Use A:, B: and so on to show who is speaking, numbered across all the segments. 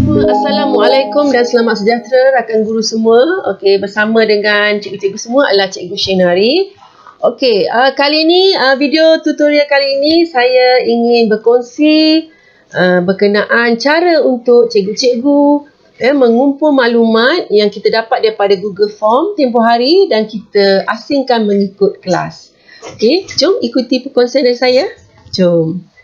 A: semua, Assalamualaikum dan selamat sejahtera rakan guru semua. Okey, bersama dengan cikgu-cikgu semua adalah Cikgu Shenari. Okey, kali ini video tutorial kali ini saya ingin berkongsi berkenaan cara untuk cikgu-cikgu mengumpul maklumat yang kita dapat daripada Google Form tempoh hari dan kita asingkan mengikut kelas. Okey, jom ikuti perkongsian dari saya. Jom.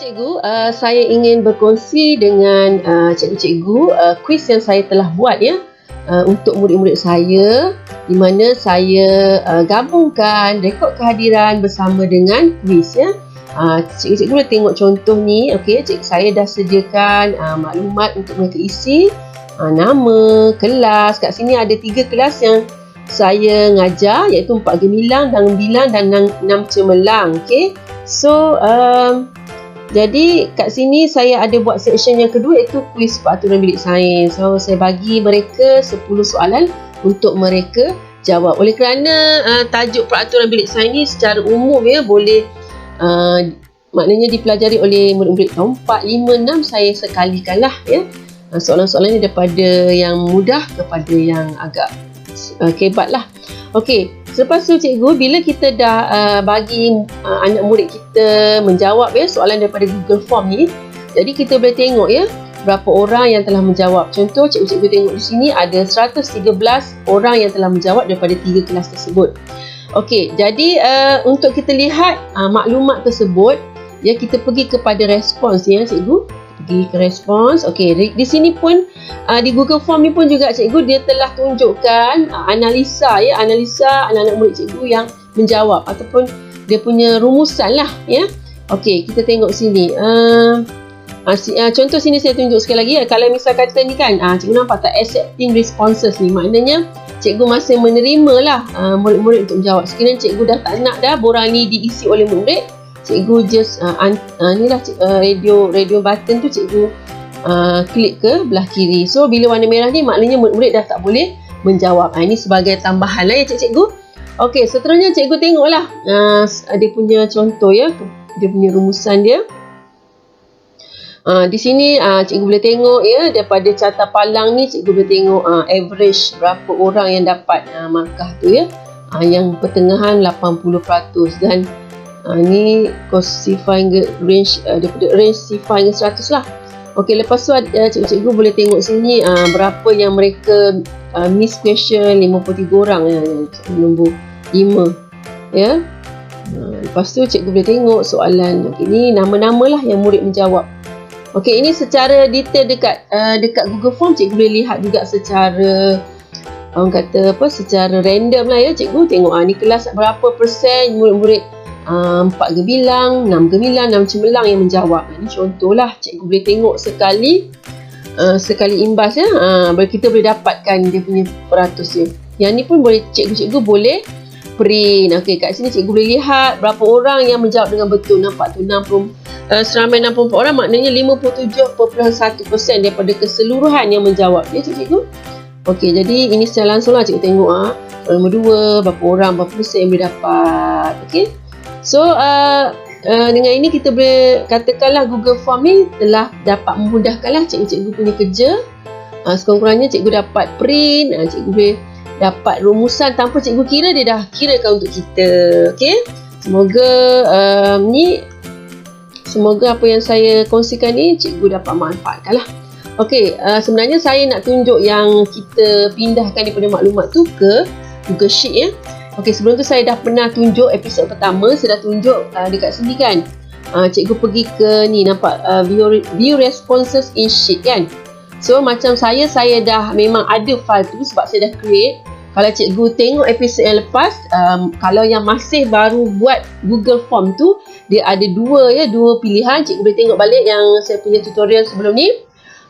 A: Cikgu, saya ingin berkongsi dengan cikgu-cikgu kuis yang saya telah buat untuk murid-murid saya, di mana saya gabungkan rekod kehadiran bersama dengan kuis Cikgu-cikgu boleh tengok contoh ni. Okey, saya dah sediakan maklumat untuk mereka isi, nama, kelas. Kat sini ada 3 kelas yang saya ngajar, iaitu 4 gemilang, bilang dan 6 cemerlang. Okey, so jadi kat sini saya ada buat section yang kedua, iaitu kuis peraturan bilik sains. So saya bagi mereka 10 soalan untuk mereka jawab. Oleh kerana tajuk peraturan bilik sains ni secara umum boleh maknanya dipelajari oleh murid-murid tahun 4, 5, 6, saya sekalikanlah soalan-soalan ni daripada yang mudah kepada yang agak kebat lah. Okey, selepas tu cikgu, bila kita dah bagi anak murid kita menjawab soalan daripada Google Form ni, jadi kita boleh tengok berapa orang yang telah menjawab. Contoh, cikgu-cikgu tengok di sini ada 113 orang yang telah menjawab daripada 3 kelas tersebut. Okey, jadi untuk kita lihat maklumat tersebut, kita pergi kepada respons cikgu. Pergi ke respons. Okey, di sini pun di Google Form ni pun juga cikgu dia telah tunjukkan analisa anak-anak murid cikgu yang menjawab ataupun dia punya rumusan lah Okey, kita tengok sini. Contoh sini saya tunjuk sekali lagi kalau misal kata ni kan, cikgu nampak tak accepting responses ni, maknanya cikgu masih menerima lah murid-murid untuk menjawab. Sekiranya cikgu dah tak nak borang ni diisi oleh murid, cikgu just radio button tu cikgu klik ke belah kiri. So bila warna merah ni maknanya murid-murid dah tak boleh menjawab. Ini sebagai tambahan lah cikgu. Okey, seterusnya cikgu tengoklah dia punya contoh dia punya rumusan dia. Di sini cikgu boleh tengok daripada carta palang ni cikgu boleh tengok average berapa orang yang dapat markah tu yang pertengahan 80% dan ni cosify hingga range daripada range sifar hingga 100 lah. Okey, lepas tu cikgu-cikgu boleh tengok sini berapa yang mereka miss question, 53 orang nombor 5 lepas tu cikgu boleh tengok soalan. Okey, ni nama-nama lah yang murid menjawab. Okey, ini secara detail dekat Google Form. Cikgu boleh lihat juga secara secara random lah cikgu tengok ni kelas berapa persen murid-murid 4 gemilang, 6 gemilang, 6 cemerlang yang menjawab. Ini contohlah, cikgu boleh tengok sekali imbas kita boleh dapatkan dia punya peratus dia. Yang ni pun boleh cikgu-cikgu boleh print. Okey, kat sini cikgu boleh lihat berapa orang yang menjawab dengan betul. Nampak tu seramai 64 orang, maknanya 57.1% daripada keseluruhan yang menjawab cikgu. Okey, jadi ini secara langsung lah cikgu tengok nombor 2 berapa orang, berapa persen yang boleh dapat. Okey, so dengan ini kita boleh katakanlah Google Form ni telah dapat memudahkanlah cikgu-cikgu punya kerja. Sekurang-kurangnya cikgu dapat print, cikgu boleh dapat rumusan tanpa cikgu kira, dia dah kirakan untuk kita. Okey, semoga apa yang saya kongsikan ni cikgu dapat manfaatkan lah. Okey, sebenarnya saya nak tunjuk yang kita pindahkan daripada maklumat tu ke Google Sheet Okey, sebelum tu saya dah pernah tunjuk episod pertama, saya dah tunjuk dekat sini kan. Cikgu pergi ke ni, nampak view responses in sheet kan. So macam saya dah memang ada file tu sebab saya dah create. Kalau cikgu tengok episod yang lepas, kalau yang masih baru buat Google Form tu, dia ada dua pilihan. Cikgu boleh tengok balik yang saya punya tutorial sebelum ni.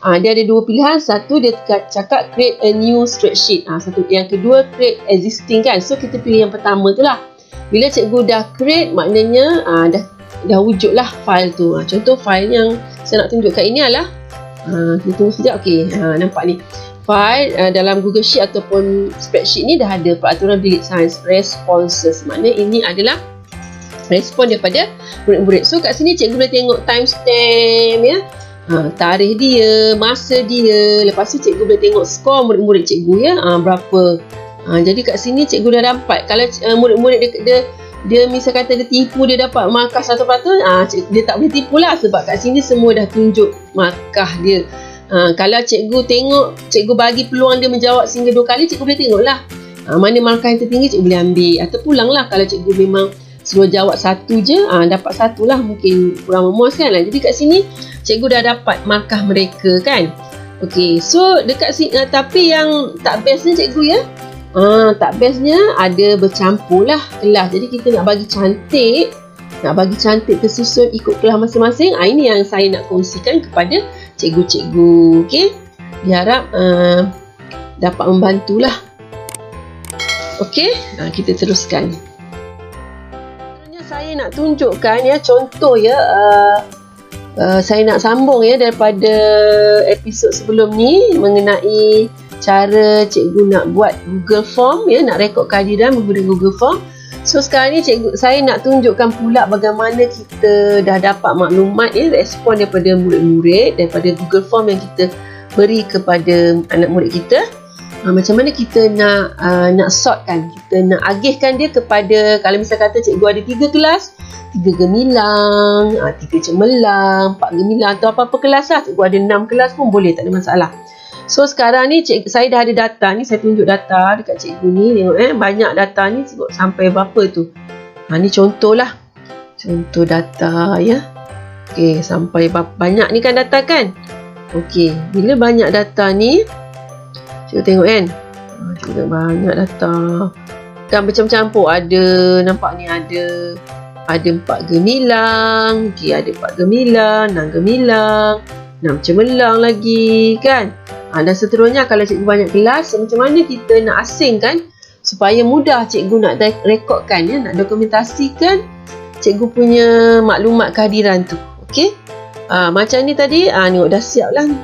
A: Dia ada 2 pilihan. Satu dia cakap create a new spreadsheet. Satu, yang kedua create existing kan. So kita pilih yang pertama tu lah. Bila cikgu dah create, maknanya dah dah wujud lah file tu. Contoh file yang saya nak tunjukkan ini adalah kita tunggu sekejap. Okey, nampak ni file dalam Google Sheet ataupun spreadsheet ni dah ada peraturan bilik sains responses. Maknanya ini adalah respon daripada murid-murid. So kat sini cikgu boleh tengok timestamp ya, tarikh dia, masa dia. Lepas tu cikgu boleh tengok skor murid-murid cikgu ya, berapa. Jadi kat sini cikgu dah dapat. Kalau murid-murid dia misal kata dia tipu, dia dapat markah 100%, dia tak boleh tipu lah, sebab kat sini semua dah tunjuk markah dia. Kalau cikgu tengok, cikgu bagi peluang dia menjawab sehingga 2 kali, cikgu boleh tengok lah mana markah yang tertinggi, cikgu boleh ambil atau pulang lah. Kalau cikgu memang suruh jawab 1 je, dapat 1 lah, mungkin kurang memuaskan lah. Jadi kat sini cikgu dah dapat markah mereka kan. Okey, so dekat sini tapi yang tak best ni cikgu ya, tak bestnya ada bercampur lah kelas. Jadi kita nak bagi cantik tersusun ikut kelas masing-masing. Ini yang saya nak kongsikan kepada cikgu-cikgu. Okey, diharap dapat membantulah. Okey, kita teruskan. Saya nak tunjukkan ya, contoh ya, saya nak sambung ya daripada episod sebelum ni mengenai cara cikgu nak buat Google Form ya, nak rekod kehadiran menggunakan Google Form. So sekarang ni saya nak tunjukkan pula bagaimana kita dah dapat maklumat ya, respon daripada murid-murid daripada Google Form yang kita beri kepada anak murid kita. Macam mana kita nak sortkan, kita nak agihkan dia kepada, kalau misal kata cikgu ada 3 kelas, 3 gemilang, 3 cemerlang, 4 gemilang atau apa-apa kelas lah, cikgu ada 6 kelas pun boleh, tak ada masalah. So sekarang ni saya dah ada data ni, saya tunjuk data dekat cikgu ni, tengok banyak data ni, tengok sampai berapa tu. Ni contoh lah, contoh data ya. Okey, sampai banyak ni kan data kan. Okey, bila banyak data ni, cikgu tengok kan, cikgu tengok banyak data kan, bercampur-campur. Ada, nampak ni ada 4 gemilang, okey, ada 4 gemilang, 6 gemilang, 6 cemerlang lagi kan. Dan seterusnya. Kalau cikgu banyak kelas, macam mana kita nak asingkan supaya mudah cikgu nak rekodkan ya, nak dokumentasikan cikgu punya maklumat kehadiran tu. Okey, macam ni tadi, tengok dah siap lah ni.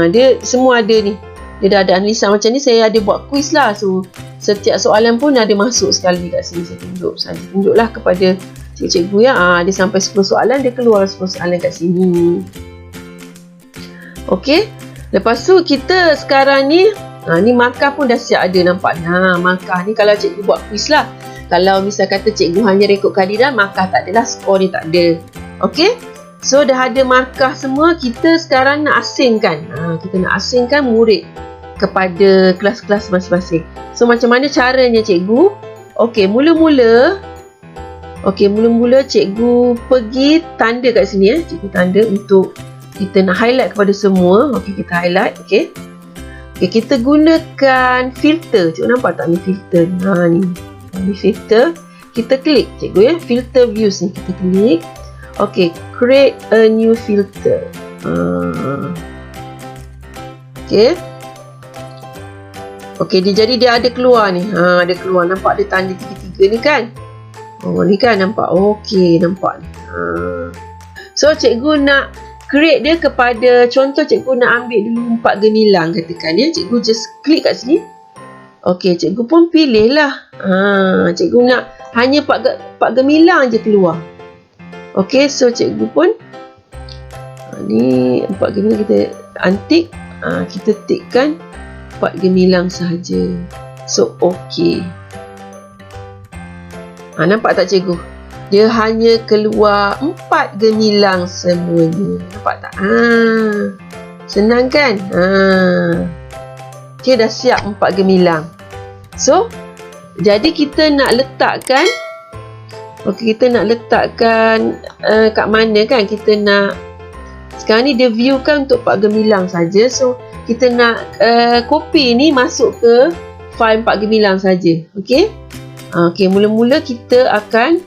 A: Dia semua ada ni, dia dah ada analisa. Macam ni saya ada buat quiz lah, so setiap soalan pun ada masuk sekali kat sini. Saya tunjuklah kepada cikgu ya, dia sampai 10 soalan, dia keluar 10 soalan kat sini. Okey, lepas tu kita sekarang ni, ni markah pun dah siap ada, nampak ni. Markah ni kalau cikgu buat quiz lah. Kalau misal kata cikgu hanya rekod kehadiran, markah tak adalah, skor dia tak ada. Okey, so dah ada markah semua. Kita sekarang nak asingkan, kita nak asingkan murid kepada kelas-kelas masing-masing. So macam mana caranya cikgu? Okey, mula-mula cikgu pergi tanda kat sini ya. Cikgu tanda untuk kita nak highlight kepada semua. Okey, kita highlight. Okey, kita gunakan filter. Cikgu nampak tak ni filter? Ni filter. Kita klik cikgu ya, filter views ni kita klik. Okey, create a new filter. Okey, jadi dia ada keluar ni. Ada keluar, nampak dia tanda tiga-tiga ni kan. Ni kan nampak. Okey, nampak ni. So cikgu nak create dia kepada, contoh cikgu nak ambil dulu 4 gemilang katakan ya. Cikgu just klik kat sini. Okey, cikgu pun pilih lah. Cikgu nak hanya 4 gemilang je keluar. Okey, so cikgu pun ni 4 gemilang kita untick. Kita tikkan 4 gemilang sahaja. So okey. Nampak tak cikgu? Dia hanya keluar 4 gemilang semuanya. Nampak tak? Senang kan? Dia dah siap 4 gemilang. So, jadi kita nak letakkan, kita nak letakkan kat mana kan? Kita nak, sekarang ni dia view kan untuk 4 gemilang saja. So, kita nak copy ni masuk ke file 4 gemilang saja. Okey? Okey, mula-mula kita akan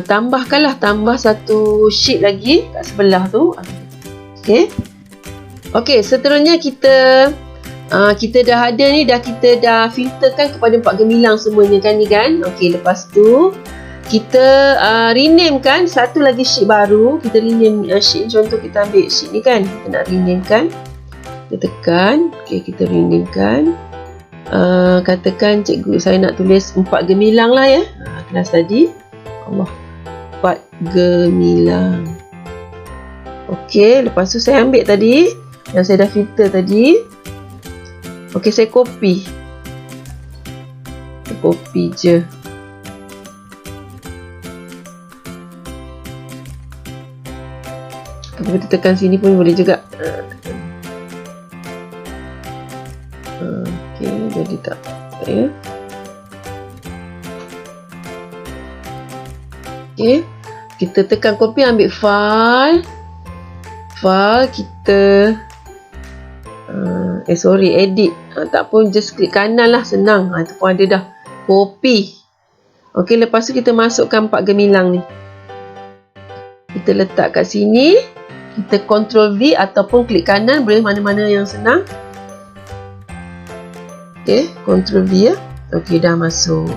A: tambah satu sheet lagi kat sebelah tu. Okey. Okey, seterusnya kita dah ada ni, kita dah filterkan kepada 4 gemilang semuanya kan ni kan. Okey, lepas tu kita rename kan satu lagi sheet baru. Kita rename sheet, contoh kita ambil sheet ni kan, kita nak rename kan, kita tekan, okey, kita rename kan. Katakan cikgu saya nak tulis 4 gemilang lah ya, kelas tadi, Allah, 4 gemilang. Okey, lepas tu saya ambil tadi yang saya dah filter tadi. Okey, saya copy je. Kalau kita tekan sini pun boleh juga. Okey, jadi tak ya. Okey, kita tekan copy, ambil file, kita edit. Tak pun, just klik kanan lah, senang. Itu pun ada dah, copy. Okey, lepas tu kita masukkan 4 gemilang ni, kita letak kat sini. Kita Ctrl V ataupun klik kanan, boleh mana-mana yang senang. Okey, Ctrl V ya. Okey, dah masuk.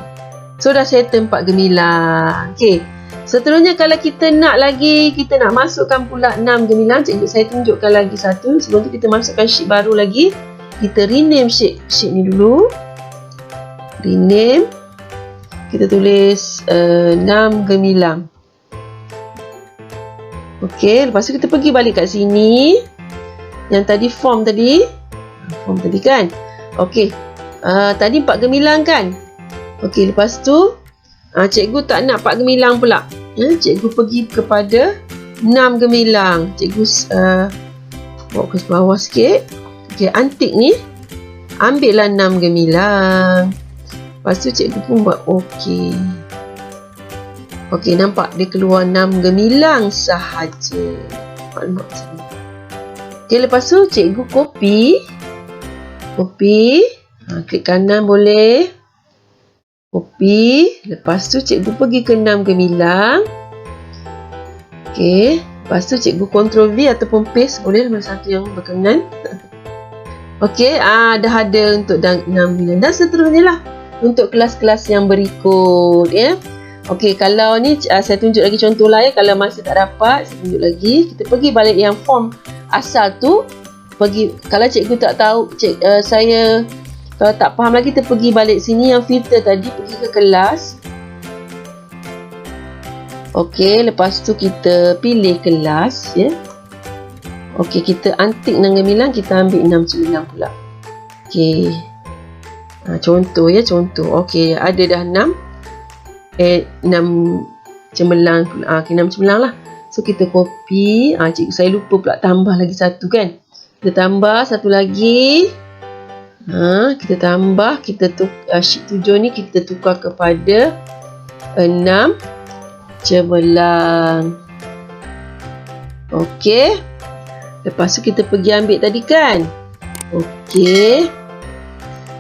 A: So dah settle 4 gemilang. Okey, seterusnya kalau kita nak lagi, kita nak masukkan pula 6 gemilang. Cikgu saya tunjukkan lagi satu. Sebelum tu kita masukkan sheet baru lagi. Kita rename sheet ni dulu. Rename. Kita tulis 6 gemilang. Okey, lepas tu kita pergi balik kat sini. Yang tadi form tadi kan. Okey, tadi 4 gemilang kan. Okey, lepas tu cikgu tak nak 4 gemilang pula. Cikgu pergi kepada 6 gemilang. Cikgu bawa ke bawah sikit. Okey, antik ni, ambillah 6 gemilang. Lepas tu cikgu pun buat okey. Okey, nampak dia keluar 6 gemilang sahaja. Maklumat sini. Okey, lepas tu cikgu copy. Klik kanan boleh. Copy. Lepas tu cikgu pergi ke 6 gemilang. Okey, lepas tu cikgu Ctrl V ataupun paste, boleh mana satu yang berkenan. Okey, dah ada untuk 6 gemilang. Dan seterusnya lah untuk kelas-kelas yang berikut ya. Okey, kalau ni saya tunjuk lagi contoh lah ya. Kalau masih tak dapat, saya tunjuk lagi. Kita pergi balik yang form asal tu. Kalau cikgu tak tahu, saya kalau tak faham lagi, kita pergi balik sini yang filter tadi, pergi ke kelas. Okey, lepas tu kita pilih kelas ya. Okey, kita antik 6 gemilang, kita ambil 6 gemilang pula. Okey. Contoh ya, contoh. Okey, ada dah 6 cemerlang. Okay, 6 cemerlang lah. So kita copy. Cikgu saya lupa pula tambah lagi satu kan. Kita tambah satu lagi. Kita tambah. Sheet 7 ni kita tukar kepada 6 cemerlang. Okey. Lepas tu kita pergi ambil tadi kan. Okey.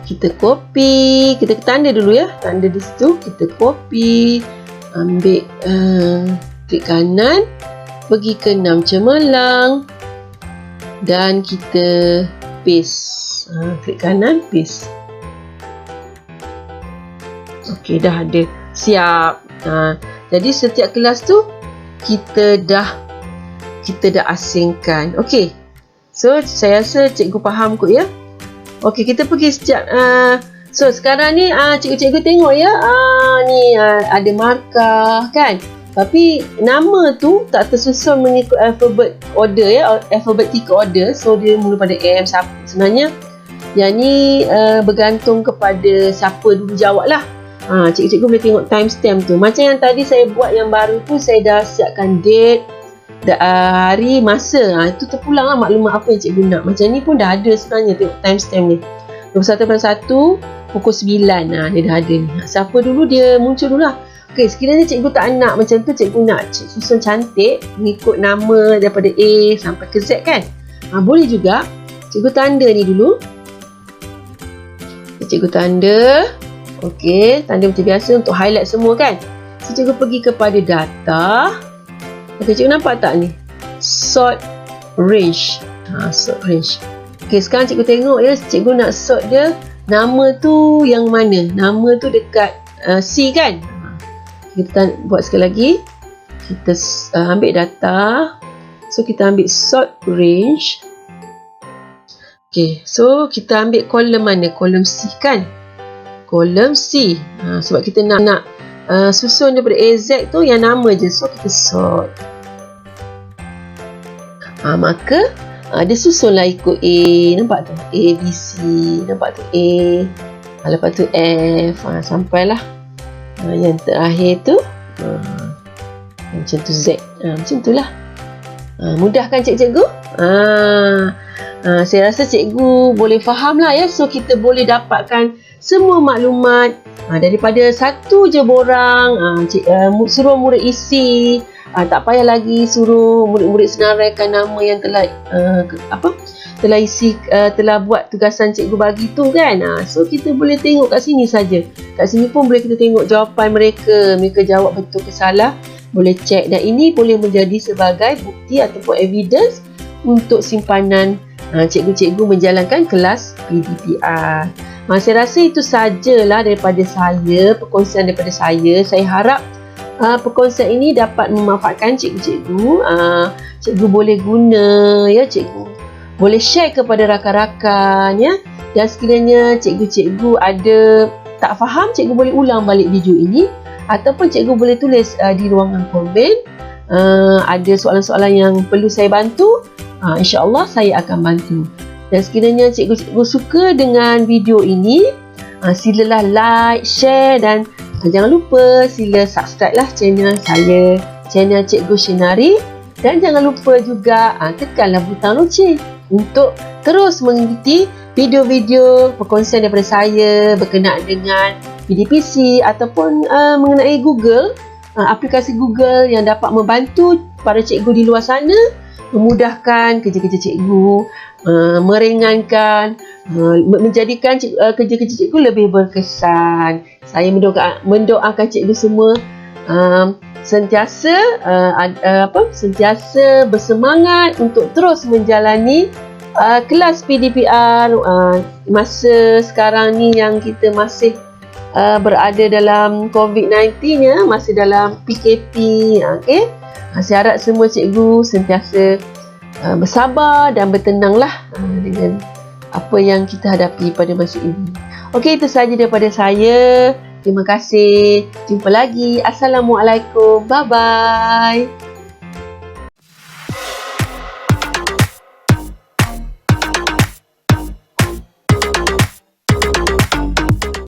A: Kita copy, kita tanda dulu ya, tanda di situ, kita copy, ambil klik kanan, pergi ke 6 cemerlang dan kita paste. Klik kanan, paste. Okey, dah ada, siap. Jadi setiap kelas tu kita dah asingkan. Okey, so saya rasa cikgu faham kot ya. Okey, kita pergi setiap so sekarang ni cikgu-cikgu tengok ya, ni ada markah kan, tapi nama tu tak tersusun mengikut alphabet order ya, alphabetical order. So dia mula pada M. Sebenarnya yang ni bergantung kepada siapa dulu jawab lah. Cikgu-cikgu boleh tengok timestamp tu. Macam yang tadi saya buat yang baru tu, saya dah siapkan date, hari, masa. Itu terpulang lah maklumat apa yang cikgu nak. Macam ni pun dah ada sebenarnya, tengok timestamp ni 21/1 pukul 9. Dia dah ada ni. Siapa dulu dia muncul dulu lah. Ok, sekiranya cikgu tak nak macam tu, cikgu nak susun cantik mengikut nama daripada A sampai ke Z kan. Boleh juga. Cikgu tanda ni dulu. Cikgu tanda. Ok, tanda macam biasa untuk highlight semua kan. So cikgu pergi kepada data. Ok, cikgu nampak tak ni? Sort range. Sort range. Ok, sekarang cikgu tengok ya, cikgu nak sort dia, nama tu yang mana? Nama tu dekat C kan? Kita buat sekali lagi. Kita ambil data. So kita ambil sort range. Okay, so kita ambil kolom mana? Kolom C kan? Kolom C. Sebab kita nak susun daripada AZ tu yang nama je. So kita sort. Maka dia susunlah ikut A. Nampak tu? A, B, C. Nampak tu? A. Lepas tu F. Sampailah yang terakhir tu macam tu Z. Macam tu lah. Mudah kan cikgu? Saya rasa cikgu boleh faham lah ya. So kita boleh dapatkan semua maklumat daripada satu je borang. Suruh murid isi. Tak payah lagi suruh murid-murid senaraikan nama yang telah isi, telah buat tugasan cikgu bagi tu kan. So kita boleh tengok kat sini saja. Kat sini pun boleh kita tengok jawapan mereka. Mereka jawab betul ke salah. Boleh cek, dan ini boleh menjadi sebagai bukti ataupun evidence untuk simpanan cikgu-cikgu menjalankan kelas PDPR. Saya rasa itu sajalah daripada saya, perkongsian daripada saya. Saya harap perkongsian ini dapat memanfaatkan cikgu-cikgu. Cikgu boleh guna ya, cikgu boleh share kepada rakan-rakan ya. Dan sekiranya cikgu-cikgu ada tak faham, cikgu boleh ulang balik video ini, ataupun cikgu boleh tulis di ruangan komen. Ada soalan-soalan yang perlu saya bantu, insya-Allah saya akan bantu. Dan sekiranya cikgu-cikgu suka dengan video ini, silalah like, share, dan jangan lupa sila subscribe lah channel saya, channel Cikgu Shinari. Dan jangan lupa juga tekanlah butang loceng untuk terus mengikuti video-video perkongsian daripada saya berkenaan dengan PDPC ataupun mengenai Google, aplikasi Google yang dapat membantu para cikgu di luar sana, memudahkan kerja-kerja cikgu, meringankan, menjadikan kerja-kerja cikgu lebih berkesan. Saya mendoakan cikgu semua sentiasa bersemangat untuk terus menjalani kelas PDPR masa sekarang ni yang kita masih berada dalam COVID-19 ya, masih dalam PKP. Okay? Saya harap semua cikgu sentiasa bersabar dan bertenanglah dengan apa yang kita hadapi pada masa ini. Okey, itu sahaja daripada saya. Terima kasih. Jumpa lagi. Assalamualaikum. Bye-bye.